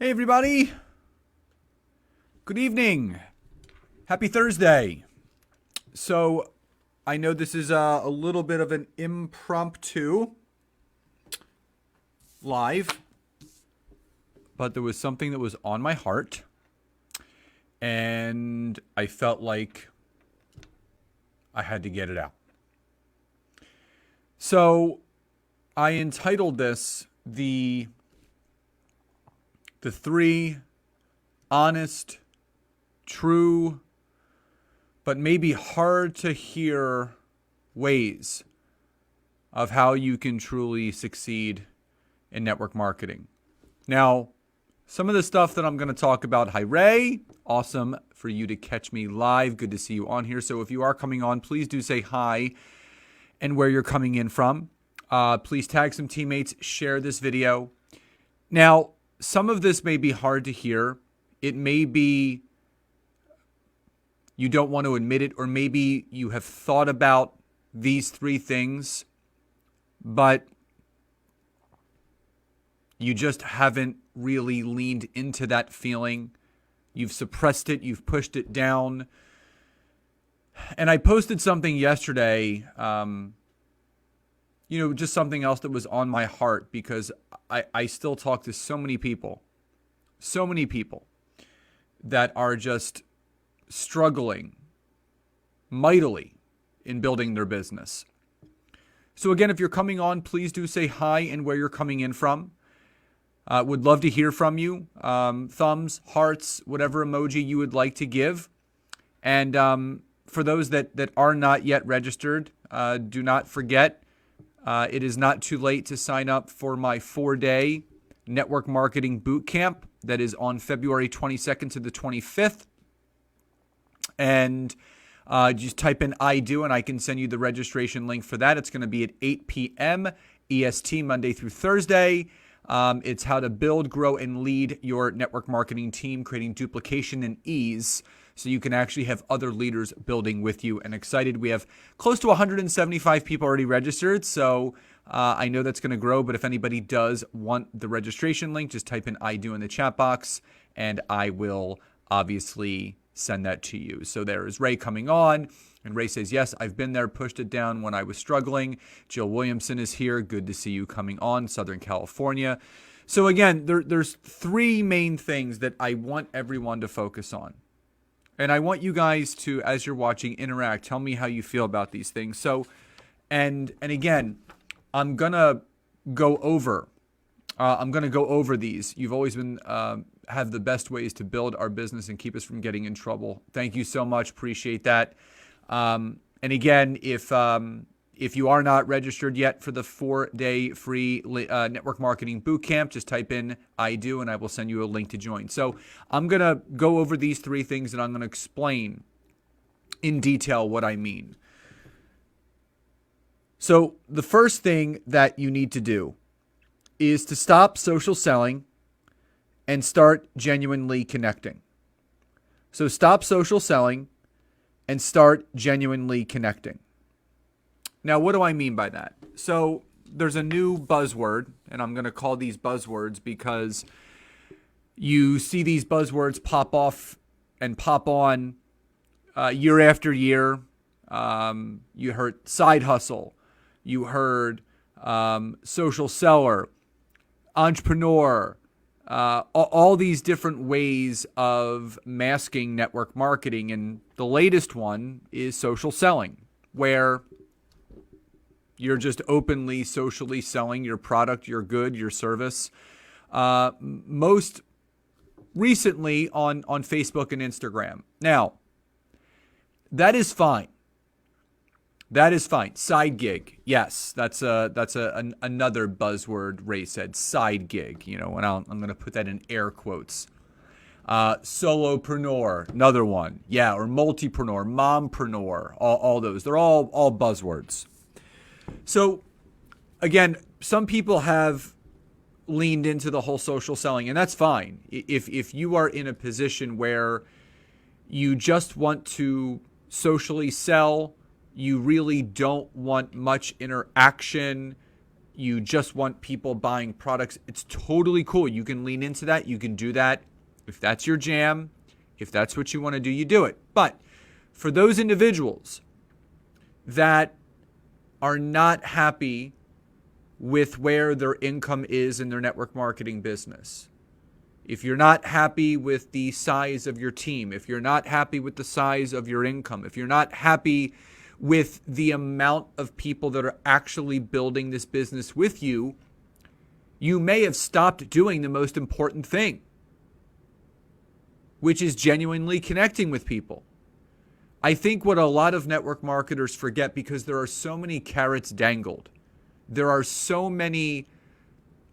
Hey everybody, good evening, happy Thursday. So I know this is a little bit of an impromptu live, but there was something that was on my heart and I felt like I had to get it out. So I entitled this the three honest, true, but maybe hard to hear ways of how you can truly succeed in network marketing. Now, some of the stuff that I'm going to talk about, hi Ray, awesome for you to catch me live. Good to see you on here. So if you are coming on, please do say hi and where you're coming in from. Please tag some teammates, share this video. Now, some of this may be hard to hear. It may be you don't want to admit it, or maybe you have thought about these three things, but you just haven't really leaned into that feeling. You've suppressed it. You've pushed it down. And I posted something yesterday, just something else that was on my heart, because I still talk to so many people that are just struggling mightily in building their business. So again, if you're coming on, please do say hi and where you're coming in from. Would love to hear from you. Thumbs, hearts, whatever emoji you would like to give. And for those that are not yet registered, do not forget, it is not too late to sign up for my 4-day network marketing boot camp that is on February 22nd to the 25th. And just type in I do, and I can send you the registration link for that. It's going to be at 8 p.m. EST, Monday through Thursday. It's how to build, grow, and lead your network marketing team, creating duplication and ease so you can actually have other leaders building with you. And excited, we have close to 175 people already registered, so I know that's going to grow. But if anybody does want the registration link, just type in I do in the chat box, and I will obviously send that to you. So there is Ray coming on, and Ray says, yes, I've been there, pushed it down when I was struggling. Jill Williamson is here. Good to see you coming on, Southern California. So again, there's three main things that I want everyone to focus on. And I want you guys to, as you're watching, interact. Tell me how you feel about these things. So, and again, I'm gonna go over these. You've always been have the best ways to build our business and keep us from getting in trouble. Thank you so much. Appreciate that. And again, if you are not registered yet for the 4-day free network marketing bootcamp, just type in I do, and I will send you a link to join. So I'm going to go over these three things, and I'm going to explain in detail what I mean. So the first thing that you need to do is to stop social selling and start genuinely connecting. So stop social selling and start genuinely connecting. Now, what do I mean by that? So there's a new buzzword, and I'm going to call these buzzwords because you see these buzzwords pop off and pop on year after year. You heard side hustle. You heard social seller, entrepreneur, all these different ways of masking network marketing. And the latest one is social selling, where you're just openly socially selling your product, your good, your service. Most recently on Facebook and Instagram. Now, that is fine. That is fine. Side gig. Yes, that's another buzzword Ray said. Side gig. And I'm going to put that in air quotes. Solopreneur, another one. Yeah, or multipreneur, mompreneur, all those. They're all buzzwords. So, again, some people have leaned into the whole social selling, and that's fine. If you are in a position where you just want to socially sell, you really don't want much interaction, you just want people buying products, it's totally cool. You can lean into that. You can do that. If that's your jam, if that's what you want to do, you do it. But for those individuals that are not happy with where their income is in their network marketing business, if you're not happy with the size of your team, if you're not happy with the size of your income, if you're not happy with the amount of people that are actually building this business with you, you may have stopped doing the most important thing, which is genuinely connecting with people. I think what a lot of network marketers forget, because there are so many carrots dangled, there are so many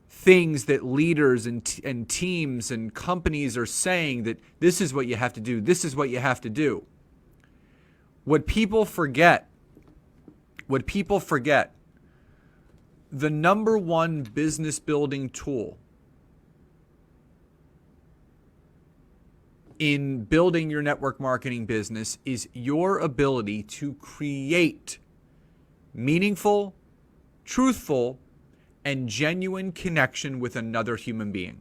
things that leaders and teams and companies are saying that this is what you have to do, this is what you have to do. What people forget, the number one business building tool in building your network marketing business is your ability to create meaningful, truthful, and genuine connection with another human being.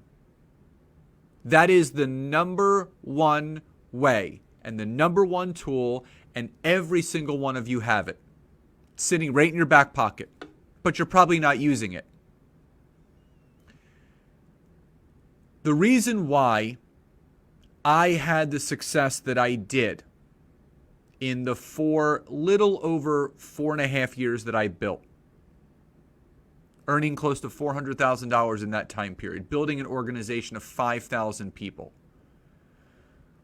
That is the number one way and the number one tool, and every single one of you have it. It's sitting right in your back pocket, but you're probably not using it. The reason why I had the success that I did in the little over 4.5 years that I built, earning close to $400,000 in that time period, building an organization of 5,000 people,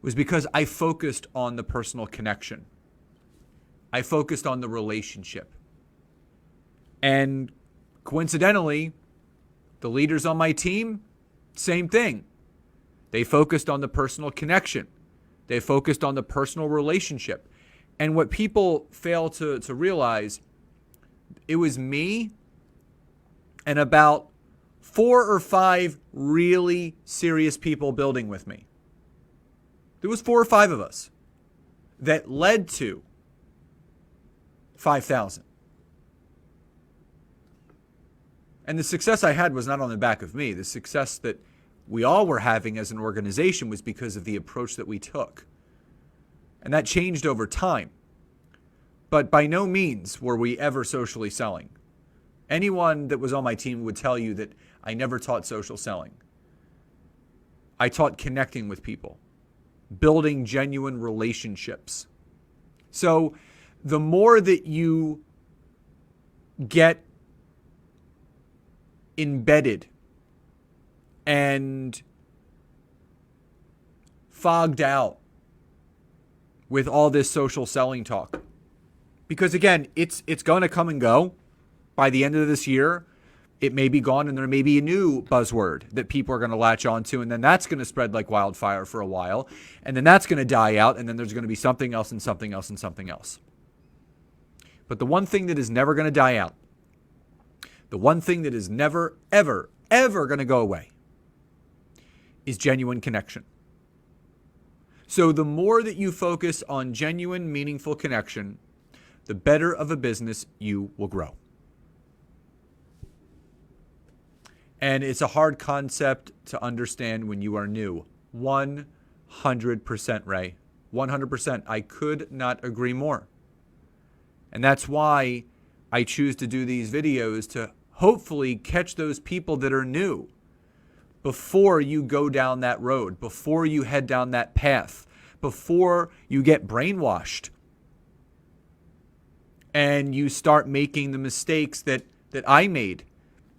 was because I focused on the personal connection. I focused on the relationship. And coincidentally, the leaders on my team, same thing. They focused on the personal connection. They focused on the personal relationship. And what people fail to realize, it was me and about 4 or 5 really serious people building with me. There was 4 or 5 of us that led to 5,000. And the success I had was not on the back of me. The success that we all were having as an organization was because of the approach that we took. And that changed over time. But by no means were we ever socially selling. Anyone that was on my team would tell you that I never taught social selling. I taught connecting with people, building genuine relationships. So the more that you get embedded and fogged out with all this social selling talk, because again, it's going to come and go. By the end of this year, it may be gone, and there may be a new buzzword that people are going to latch onto, and then that's going to spread like wildfire for a while, and then that's going to die out, and then there's going to be something else and something else and something else. But the one thing that is never going to die out, the one thing that is never, ever, ever going to go away is genuine connection. So the more that you focus on genuine, meaningful connection, the better of a business you will grow. And it's a hard concept to understand when you are new. 100%, Ray. 100%. I could not agree more. And that's why I choose to do these videos, to hopefully catch those people that are new before you go down that road, before you head down that path, before you get brainwashed and you start making the mistakes that I made.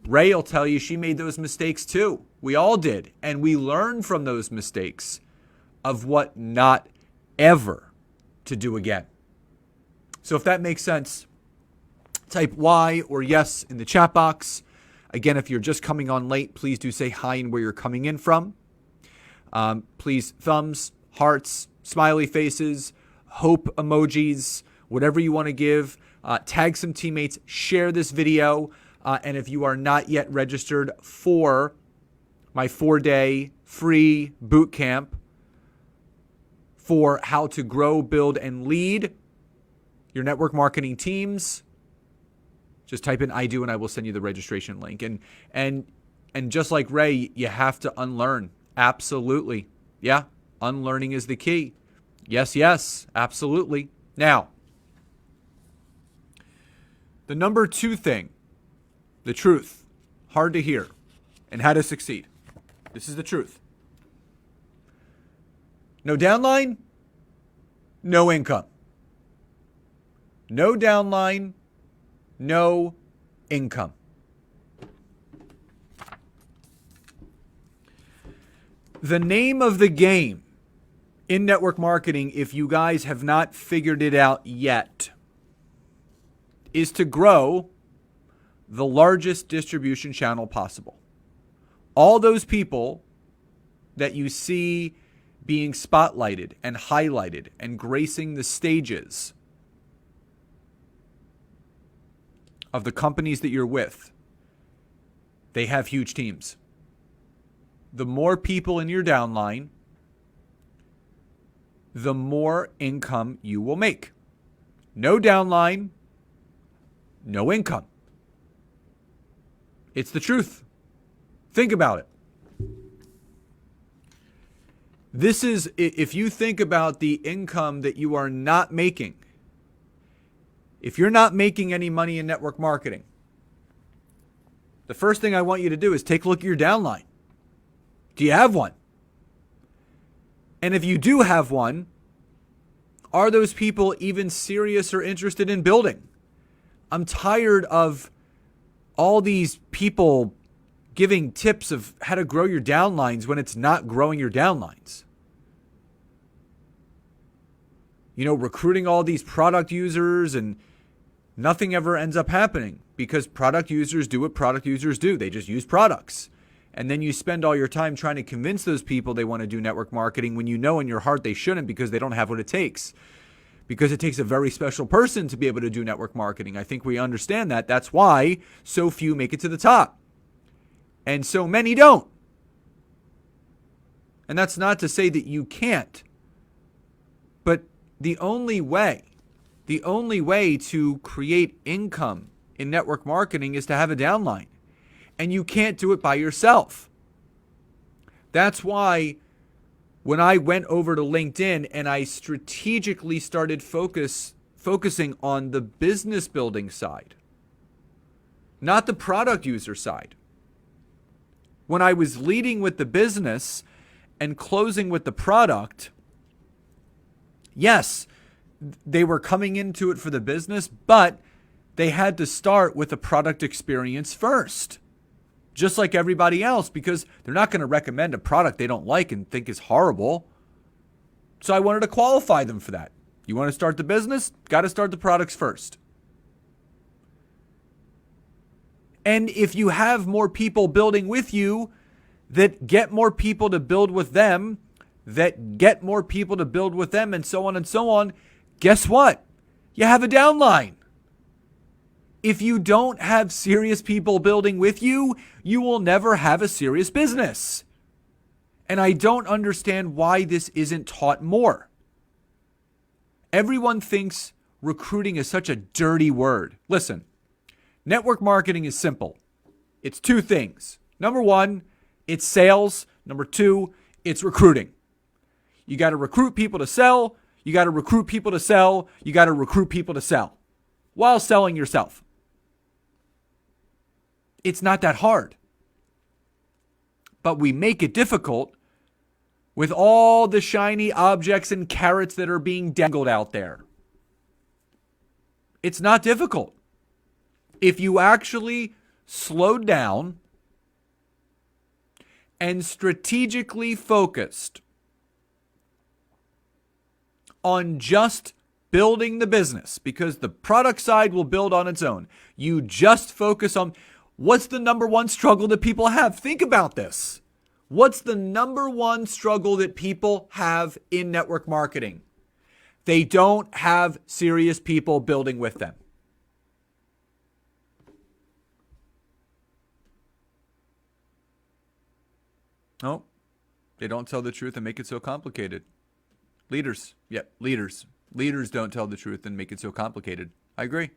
Ray will tell you she made those mistakes too. We all did. And we learn from those mistakes of what not ever to do again. So if that makes sense, type Y or yes in the chat box. Again, if you're just coming on late, please do say hi and where you're coming in from. Please thumbs, hearts, smiley faces, hope emojis, whatever you want to give. Tag some teammates, share this video. And if you are not yet registered for my 4-day free boot camp for how to grow, build, and lead your network marketing teams, Just type in I do and I will send you the registration link. And just like Ray, you have to unlearn. Absolutely. Yeah, unlearning is the key. Yes, absolutely. Now, the number 2 thing, the truth, hard to hear, and how to succeed. This is the truth. No downline, no income. No downline, no income. The name of the game in network marketing, if you guys have not figured it out yet, is to grow the largest distribution channel possible. All those people that you see being spotlighted and highlighted and gracing the stages of the companies that you're with, they have huge teams. The more people in your downline, the more income you will make. No downline, no income. It's the truth. Think about it. This is, if you think about the income that you are not making, if you're not making any money in network marketing, the first thing I want you to do is take a look at your downline. Do you have one? And if you do have one, are those people even serious or interested in building? I'm tired of all these people giving tips of how to grow your downlines when it's not growing your downlines. You know, recruiting all these product users and nothing ever ends up happening because product users do what product users do. They just use products. And then you spend all your time trying to convince those people they want to do network marketing when you know in your heart they shouldn't because they don't have what it takes. Because it takes a very special person to be able to do network marketing. I think we understand that. That's why so few make it to the top. And so many don't. And that's not to say that you can't. But the only way to create income in network marketing is to have a downline. And you can't do it by yourself. That's why when I went over to LinkedIn and I strategically started focusing on the business building side, not the product user side. When I was leading with the business and closing with the product, yes, they were coming into it for the business, but they had to start with the product experience first. Just like everybody else, because they're not going to recommend a product they don't like and think is horrible. So I wanted to qualify them for that. You want to start the business? Got to start the products first. And if you have more people building with you that get more people to build with them, that get more people to build with them, and so on, guess what? You have a downline. If you don't have serious people building with you, you will never have a serious business. And I don't understand why this isn't taught more. Everyone thinks recruiting is such a dirty word. Listen, network marketing is simple. It's 2 things. Number 1, it's sales. Number 2, it's recruiting. You got to recruit people to sell. You got to recruit people to sell. You got to recruit people to sell while selling yourself. It's not that hard. But we make it difficult with all the shiny objects and carrots that are being dangled out there. It's not difficult. If you actually slowed down and strategically focused on just building the business, because the product side will build on its own. You just focus on what's the number 1 struggle that people have? Think about this. What's the number 1 struggle that people have in network marketing? They don't have serious people building with them. No, they don't tell the truth and make it so complicated. Leaders don't tell the truth and make it so complicated. I agree.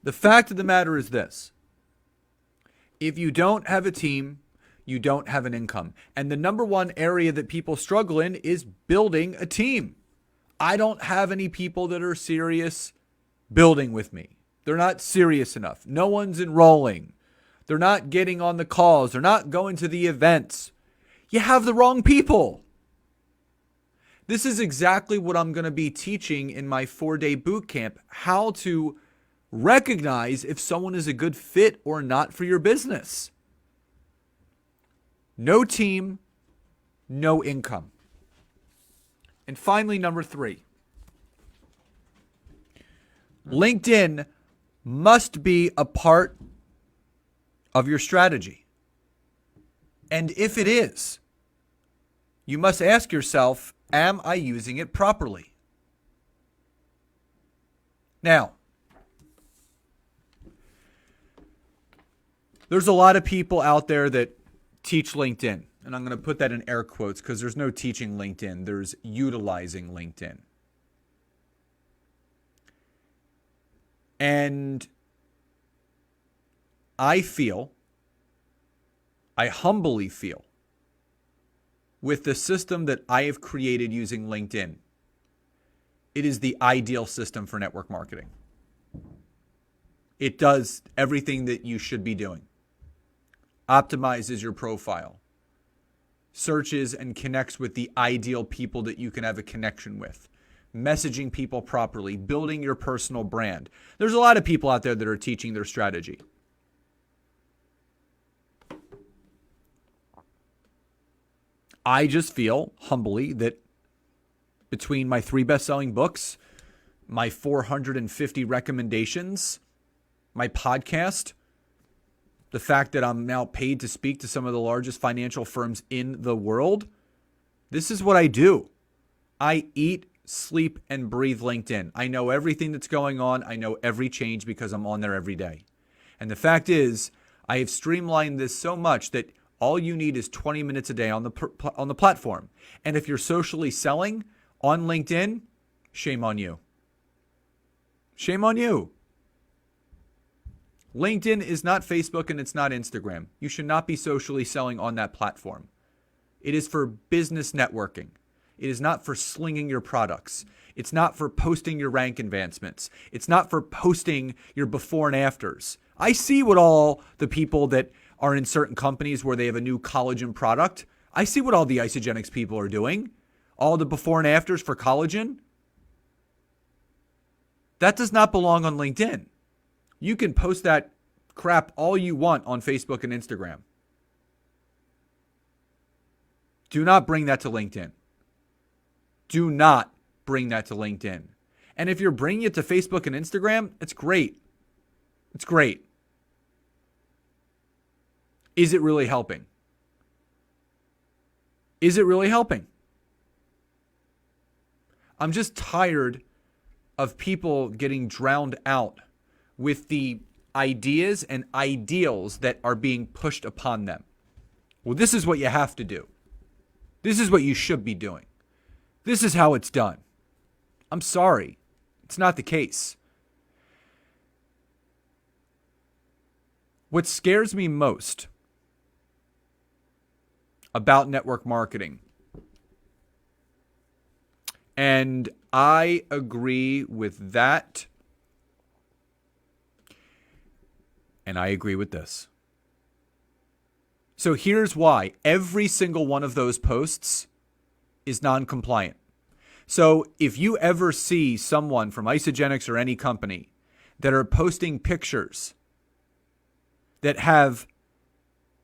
The fact of the matter is this. If you don't have a team, you don't have an income. And the number one area that people struggle in is building a team. I don't have any people that are serious building with me. They're not serious enough. No one's enrolling. They're not getting on the calls. They're not going to the events. You have the wrong people. This is exactly what I'm going to be teaching in my 4-day boot camp, how to recognize if someone is a good fit or not for your business. No team, no income. And finally, number 3. LinkedIn must be a part of your strategy. And if it is, you must ask yourself, am I using it properly? Now, there's a lot of people out there that teach LinkedIn. And I'm going to put that in air quotes because there's no teaching LinkedIn. There's utilizing LinkedIn. And I humbly feel, with the system that I have created using LinkedIn, it is the ideal system for network marketing. It does everything that you should be doing. Optimizes your profile, searches and connects with the ideal people that you can have a connection with, messaging people properly, building your personal brand. There's a lot of people out there that are teaching their strategy. I just feel humbly that between my 3 best-selling books, my 450 recommendations, my podcast, the fact that I'm now paid to speak to some of the largest financial firms in the world, this is what I do. I eat, sleep, and breathe LinkedIn. I know everything that's going on. I know every change because I'm on there every day. And the fact is, I have streamlined this so much that all you need is 20 minutes a day on the platform. And if you're socially selling on LinkedIn, shame on you. Shame on you. LinkedIn is not Facebook and it's not Instagram. You should not be socially selling on that platform. It is for business networking. It is not for slinging your products. It's not for posting your rank advancements. It's not for posting your before and afters. I see what all the people that are in certain companies where they have a new collagen product. I see what all the Isogenics people are doing. All the before and afters for collagen. That does not belong on LinkedIn. You can post that crap all you want on Facebook and Instagram. Do not bring that to LinkedIn. Do not bring that to LinkedIn. And if you're bringing it to Facebook and Instagram, it's great. It's great. Is it really helping? Is it really helping? I'm just tired of people getting drowned out with the ideas and ideals that are being pushed upon them. Well, this is what you have to do. This is what you should be doing. This is how it's done. I'm sorry. It's not the case. What scares me most about network marketing, and I agree with that, and I agree with this. So here's why. Every single one of those posts is non-compliant. So if you ever see someone from Isogenics or any company that are posting pictures that have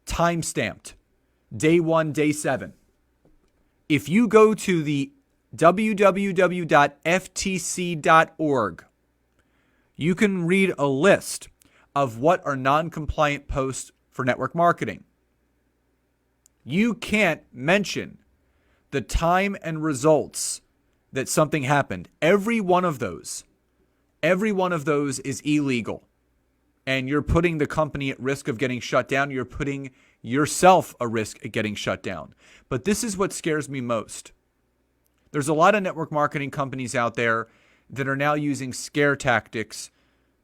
time-stamped day 1, day 7, if you go to the www.ftc.org, you can read a list of what are non-compliant posts for network marketing. You can't mention the time and results that something happened. Every one of those is illegal. And you're putting the company at risk of getting shut down. You're putting yourself at risk of getting shut down. But this is what scares me most. There's a lot of network marketing companies out there that are now using scare tactics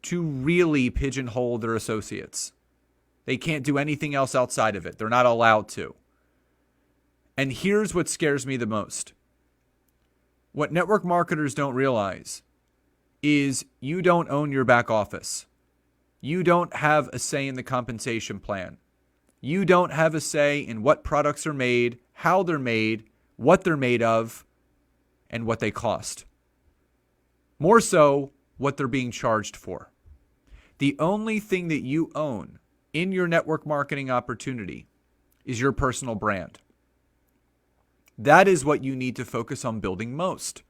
to really pigeonhole their associates. They can't do anything else outside of it. They're not allowed to. And here's what scares me the most. What network marketers don't realize is you don't own your back office. You don't have a say in the compensation plan. You don't have a say in what products are made, how they're made, what they're made of, and what they cost. More so, what they're being charged for. The only thing that you own in your network marketing opportunity is your personal brand. That is what you need to focus on building most.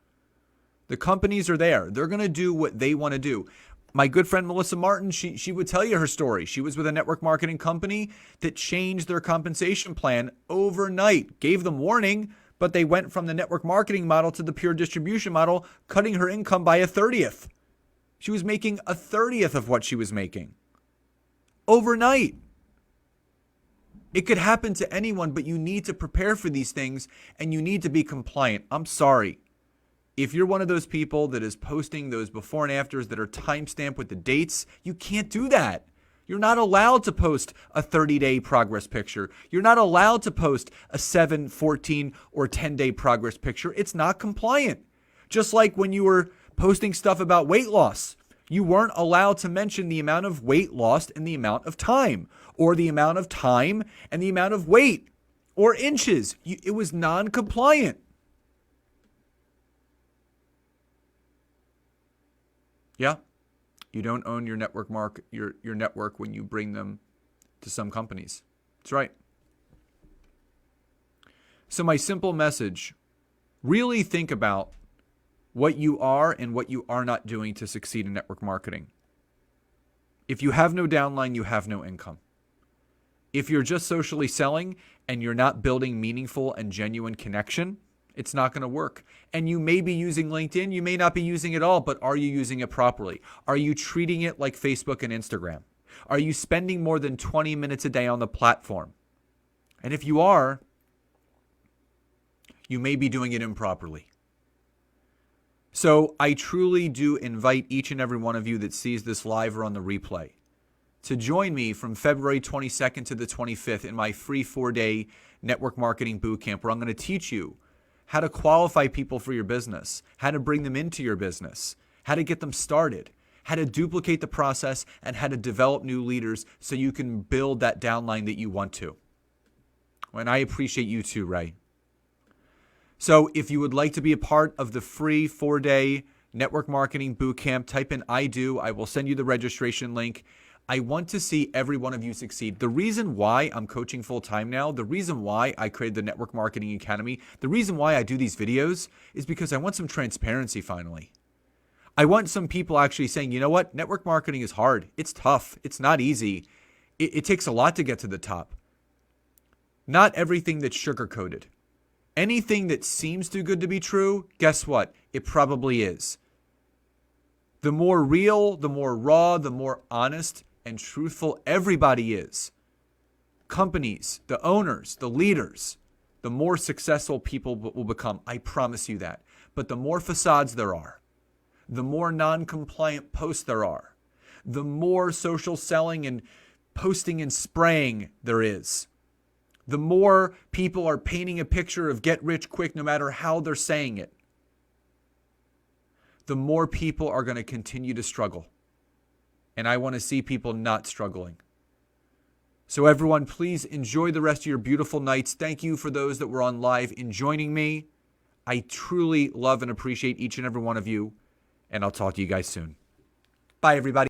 The companies are there. They're going to do what they want to do. My good friend Melissa Martin, she would tell you her story. She was with a network marketing company that changed their compensation plan overnight, gave them warning, but they went from the network marketing model to the pure distribution model, cutting her income by 1/30. She was making 1/30 of what she was making overnight. It could happen to anyone, but you need to prepare for these things and you need to be compliant. I'm sorry. If you're one of those people that is posting those before and afters that are timestamped with the dates, you can't do that. You're not allowed to post a 30-day progress picture. You're not allowed to post a 7, 14, or 10-day progress picture. It's not compliant. Just like when you were posting stuff about weight loss, you weren't allowed to mention the amount of weight lost and the amount of time, or the amount of time and the amount of weight, or inches. It was non-compliant. Yeah, you don't own your network your network when you bring them to some companies. That's right. So my simple message, really think about what you are and what you are not doing to succeed in network marketing. If you have no downline, you have no income. If you're just socially selling and you're not building meaningful and genuine connection, it's not going to work. And you may be using LinkedIn, you may not be using it all, but are you using it properly? Are you treating it like Facebook and Instagram? Are you spending more than 20 minutes a day on the platform? And if you are, you may be doing it improperly. So I truly do invite each and every one of you that sees this live or on the replay to join me from February 22nd to the 25th in my free 4-day network marketing bootcamp, where I'm going to teach you how to qualify people for your business, how to bring them into your business, how to get them started, how to duplicate the process, and how to develop new leaders so you can build that downline that you want to. And I appreciate you too, Ray. So if you would like to be a part of the free 4-day network marketing bootcamp, type in I do. I will send you the registration link. I want to see every one of you succeed. The reason why I'm coaching full time now, the reason why I created the Network Marketing Academy, the reason why I do these videos is because I want some transparency finally. I want some people actually saying, you know what? Network marketing is hard. It's tough. It's not easy. It takes a lot to get to the top. Not everything that's sugar-coated. Anything that seems too good to be true, guess what? It probably is. The more real, the more raw, the more honest and truthful everybody is. Companies, the owners, the leaders, the more successful people will become. I promise you that. But the more facades there are, the more non-compliant posts there are, the more social selling and posting and spraying there is, the more people are painting a picture of get rich quick no matter how they're saying it, the more people are going to continue to struggle. And I want to see people not struggling. So everyone, please enjoy the rest of your beautiful nights. Thank you for those that were on live in joining me. I truly love and appreciate each and every one of you. And I'll talk to you guys soon. Bye, everybody.